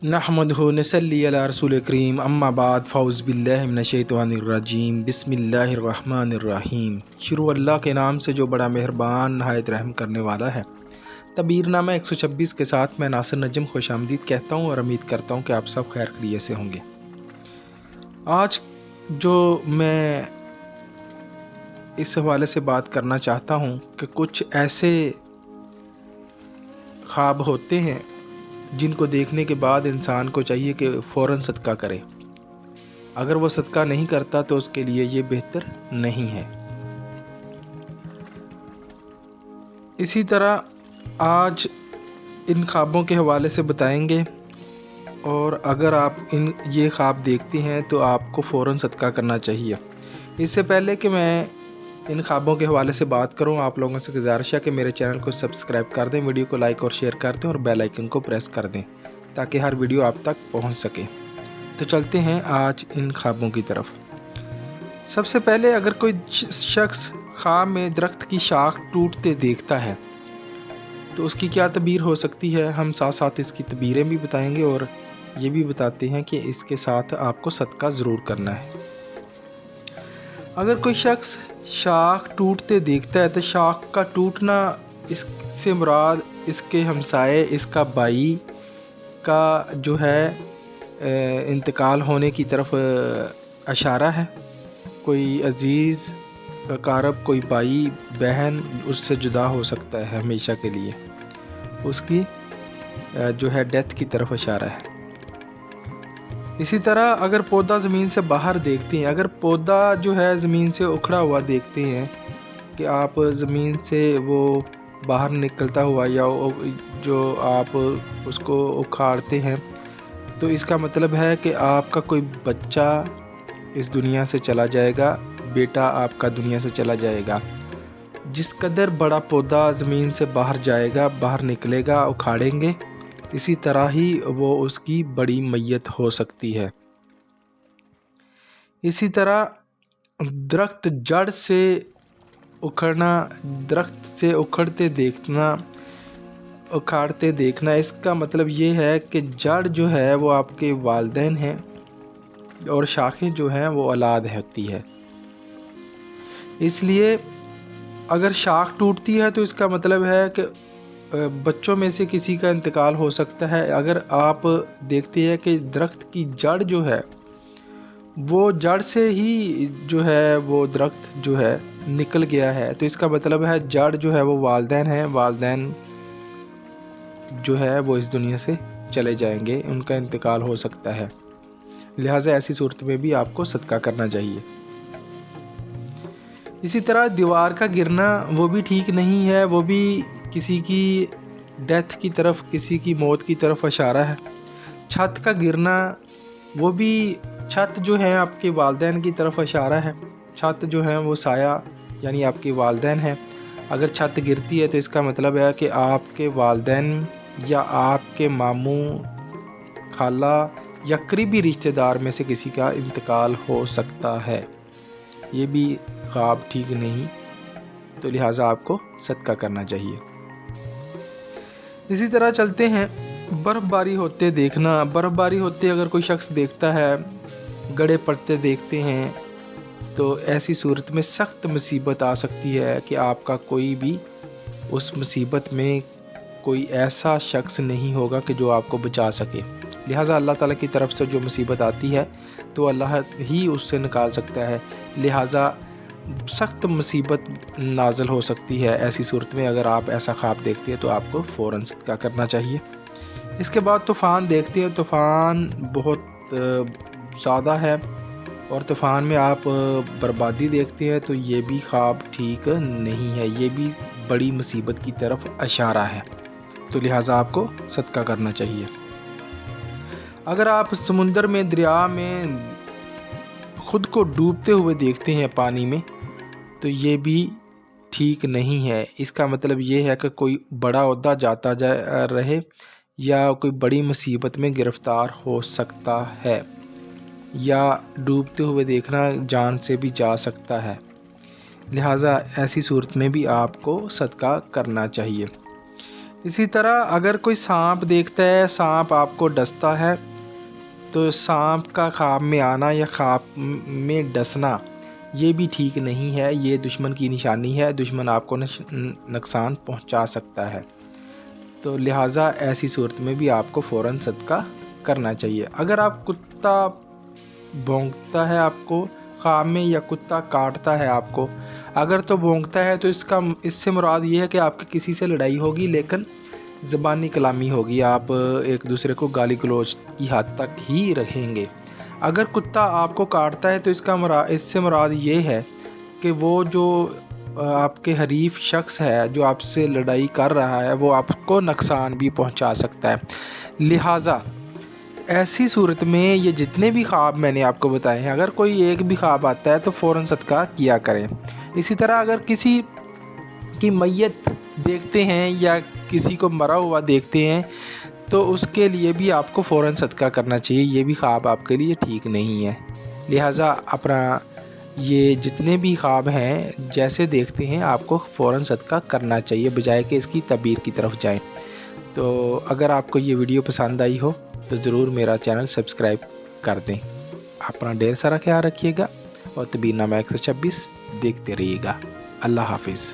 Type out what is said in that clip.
नहमदुहु नसल्ली अला रसूल करीम अम्मा बाद फ़ौज़ बिल्लाहि मिनश्शैतानिर्रजीम बिस्मिल्लाहिर्रहमानिर्रहीम। शुरू अल्लाह के नाम से जो बड़ा मेहरबान नहायत रहम करने वाला है। तबीरनामा 126 के साथ मैं नासिर नजम खुशामदीद कहता हूँ और उम्मीद करता हूँ कि आप सब खैर खैरियत से होंगे। आज जो मैं इस हवाले से बात करना चाहता हूँ कि कुछ ऐसे ख्वाब होते हैं जिनको देखने के बाद इंसान को चाहिए कि फ़ौरन सदका करे। अगर वो सदका नहीं करता तो उसके लिए ये बेहतर नहीं है। इसी तरह आज इन ख्वाबों के हवाले से बताएंगे, और अगर आप ये ख्वाब देखते हैं तो आपको फ़ौरन सदका करना चाहिए। इससे पहले कि मैं इन ख्वाबों के हवाले से बात करूं, आप लोगों से गुजारिश है कि मेरे चैनल को सब्सक्राइब कर दें, वीडियो को लाइक और शेयर कर दें और बेल आइकन को प्रेस कर दें ताकि हर वीडियो आप तक पहुंच सके। तो चलते हैं आज इन ख्वाबों की तरफ। सबसे पहले, अगर कोई शख्स ख्वाब में दरख्त की शाख टूटते देखता है तो उसकी क्या तबीर हो सकती है, हम साथ साथ इसकी तबीरें भी बताएंगे और ये भी बताते हैं कि इसके साथ आपको सदका ज़रूर करना है। अगर कोई शख्स शाख टूटते देखता है तो शाख का टूटना इससे मुराद इसके हमसाए, इसका भाई का जो है इंतकाल होने की तरफ इशारा है। कोई अजीज़ अकारब, कोई भाई बहन उससे जुदा हो सकता है हमेशा के लिए, उसकी जो है डेथ की तरफ इशारा है। इसी तरह अगर पौधा ज़मीन से बाहर देखते हैं, अगर पौधा जो है ज़मीन से उखड़ा हुआ देखते हैं कि आप ज़मीन से वो बाहर निकलता हुआ या जो आप उसको उखाड़ते हैं, तो इसका मतलब है कि आपका कोई बच्चा इस दुनिया से चला जाएगा, बेटा आपका दुनिया से चला जाएगा। जिस कदर बड़ा पौधा ज़मीन से बाहर जाएगा, बाहर निकलेगा, उखाड़ेंगे, इसी तरह ही वो उसकी बड़ी मैयत हो सकती है। इसी तरह दरख्त जड़ से उखड़ना, दरख्त से उखाड़ते देखना, इसका मतलब ये है कि जड़ जो है वो आपके वालिदैन हैं और शाखें जो हैं वो औलाद होती है। इसलिए अगर शाख टूटती है तो इसका मतलब है कि बच्चों में से किसी का इंतकाल हो सकता है। अगर आप देखते हैं कि दरख्त की जड़ जो है वो जड़ से ही जो है वो दरख्त जो है निकल गया है, तो इसका मतलब है जड़ जो है वो वालिदैन है, वालिदैन जो है वो इस दुनिया से चले जाएंगे, उनका इंतकाल हो सकता है। लिहाजा ऐसी सूरत में भी आपको सदका करना चाहिए। इसी तरह दीवार का गिरना वो भी ठीक नहीं है, वो भी किसी की डेथ की तरफ, किसी की मौत की तरफ इशारा है। छत का गिरना वो भी, छत जो है आपके वालिदैन की तरफ इशारा है। छत जो है वो साया यानी आपके वालिदैन है। अगर छत गिरती है तो इसका मतलब है कि आपके वालिदैन या आपके मामू, खाला या करीबी रिश्तेदार में से किसी का इंतकाल हो सकता है। ये भी ख्वाब ठीक नहीं, तो लिहाजा आपको सदका करना चाहिए। इसी तरह चलते हैं, बर्फ़बारी होते देखना। बर्फ़बारी होते अगर कोई शख्स देखता है, गड़े पड़ते देखते हैं, तो ऐसी सूरत में सख्त मुसीबत आ सकती है कि आपका कोई भी उस मुसीबत में कोई ऐसा शख्स नहीं होगा कि जो आपको बचा सके। लिहाजा अल्लाह ताला की तरफ से जो मुसीबत आती है तो अल्लाह ही उससे निकाल सकता है। लिहाजा सख्त मुसीबत नाज़िल हो सकती है। ऐसी सूरत में अगर आप ऐसा ख्वाब देखते हैं तो आपको फ़ौरन सदका करना चाहिए। इसके बाद तूफ़ान देखते हैं। तूफ़ान बहुत ज़्यादा है और तूफ़ान में आप बर्बादी देखते हैं तो ये भी ख्वाब ठीक नहीं है, ये भी बड़ी मुसीबत की तरफ इशारा है, तो लिहाजा आपको सदका करना चाहिए। अगर आप समुंदर में, दरिया में ख़ुद को डूबते हुए देखते हैं पानी में, तो ये भी ठीक नहीं है। इसका मतलब ये है कि कोई बड़ा ओहदा जाता जा रहे या कोई बड़ी मुसीबत में गिरफ़्तार हो सकता है, या डूबते हुए देखना जान से भी जा सकता है। लिहाजा ऐसी सूरत में भी आपको सदका करना चाहिए। इसी तरह अगर कोई सांप देखता है, सांप आपको डसता है, तो सांप का ख्वाब में आना या ख्वाब में डसना ये भी ठीक नहीं है, ये दुश्मन की निशानी है, दुश्मन आपको नुकसान पहुंचा सकता है। तो लिहाजा ऐसी सूरत में भी आपको फ़ौरन सदका करना चाहिए। अगर आप कुत्ता भौंकता है आपको ख्वाब में या कुत्ता काटता है आपको, अगर तो भौंकता है तो इससे मुराद ये है कि आपकी किसी से लड़ाई होगी, लेकिन ज़बानी कलामी होगी, आप एक दूसरे को गाली गलौज की हद तक ही रहेंगे। अगर कुत्ता आपको काटता है तो इससे मुराद ये है कि वो जो आपके हरीफ शख्स है जो आपसे लड़ाई कर रहा है वो आपको नुकसान भी पहुंचा सकता है। लिहाजा ऐसी सूरत में ये जितने भी ख्वाब मैंने आपको बताए हैं, अगर कोई एक भी ख्वाब आता है तो फ़ौरन सदका किया करें। इसी तरह अगर किसी की मैयत देखते हैं या किसी को मरा हुआ देखते हैं तो उसके लिए भी आपको फ़ौरन सदका करना चाहिए, ये भी ख्वाब आपके लिए ठीक नहीं है। लिहाजा अपना ये जितने भी ख्वाब हैं जैसे देखते हैं आपको फ़ौरन सदका करना चाहिए, बजाय कि इसकी तबीर की तरफ जाएं। तो अगर आपको ये वीडियो पसंद आई हो तो ज़रूर मेरा चैनल सब्सक्राइब कर दें। अपना ढेर सारा ख्याल रखिएगा और तबीरनामा 126 देखते रहिएगा। अल्लाह हाफिज़।